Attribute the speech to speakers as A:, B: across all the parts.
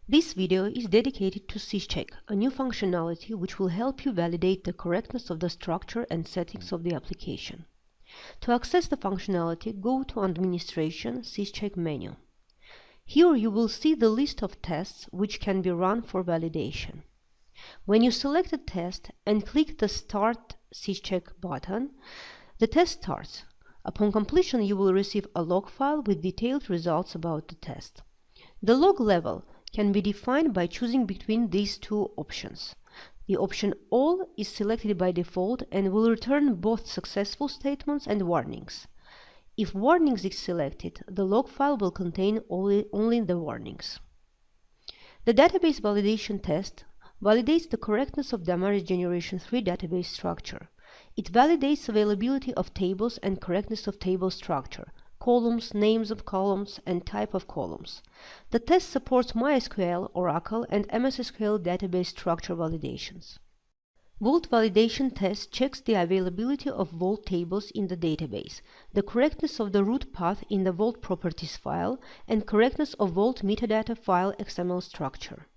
A: This video is dedicated to SysCheck, a new functionality which will help you validate the correctness of the structure and settings of the application. To access the functionality, go to Administration, SysCheck menu. Here you will see the list of tests which can be run for validation. When you select a test and click the Start SysCheck button, the test starts. Upon completion, you will receive a log file with detailed results about the test. The log level can be defined by choosing between these two options. The option All is selected by default and will return both successful statements and warnings. If warnings is selected, the log file will contain only the warnings. The database validation test validates the correctness of Damaris Generation 3 database structure. It validates availability of tables and correctness of table structure, columns, names of columns, and type of columns. The test supports MySQL, Oracle, and MS SQL database structure validations. Vault validation test checks the availability of vault tables in the database, the correctness of the root path in the vault properties file, and correctness of vault metadata file XML structure.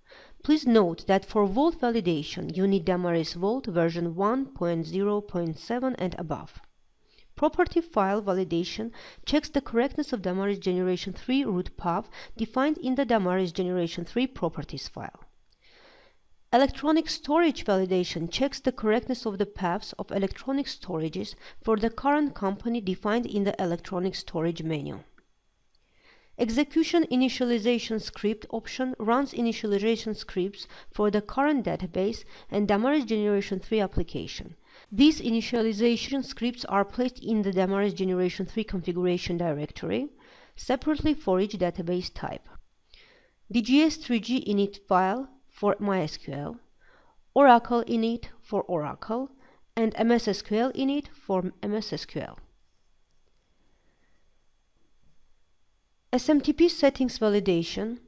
A: Please note that for Vault validation, you need Damaris Vault version 1.0.7 and above. Property file validation checks the correctness of Damaris Generation 3 root path defined in the Damaris Generation 3 properties file. Electronic storage validation checks the correctness of the paths of electronic storages for the current company defined in the electronic storage menu. Execution initialization script option runs initialization scripts for the current database and Damaris Generation 3 application. These initialization scripts are placed in the Damaris Generation 3 configuration directory, separately for each database type. DGS3G init file for MySQL, Oracle init for Oracle, and MS SQL init for MS SQL. SMTP settings validation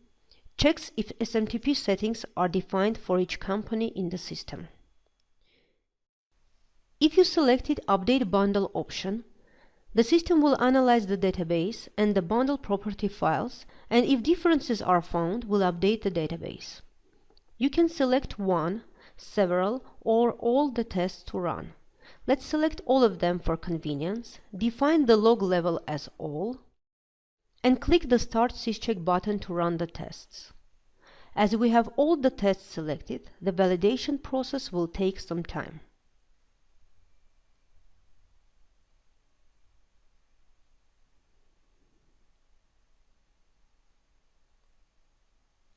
A: checks if SMTP settings are defined for each company in the system. If you selected Update Bundle option, the system will analyze the database and the bundle property files, and if differences are found, will update the database. You can select one, several, or all the tests to run. Let's select all of them for convenience, define the log level as all, and click the Start SysCheck button to run the tests. As we have all the tests selected, the validation process will take some time.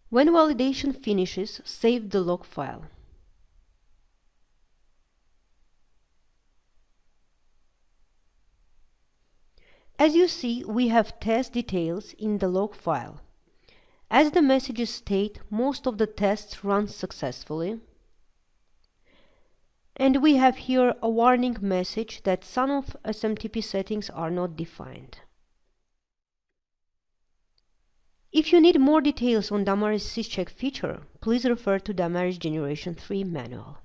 A: When validation finishes, save the log file. As you see, we have test details in the log file. As the messages state, most of the tests run successfully. And we have here a warning message that some of SMTP settings are not defined. If you need more details on Damaris SysCheck feature, please refer to Damaris Generation 3 manual.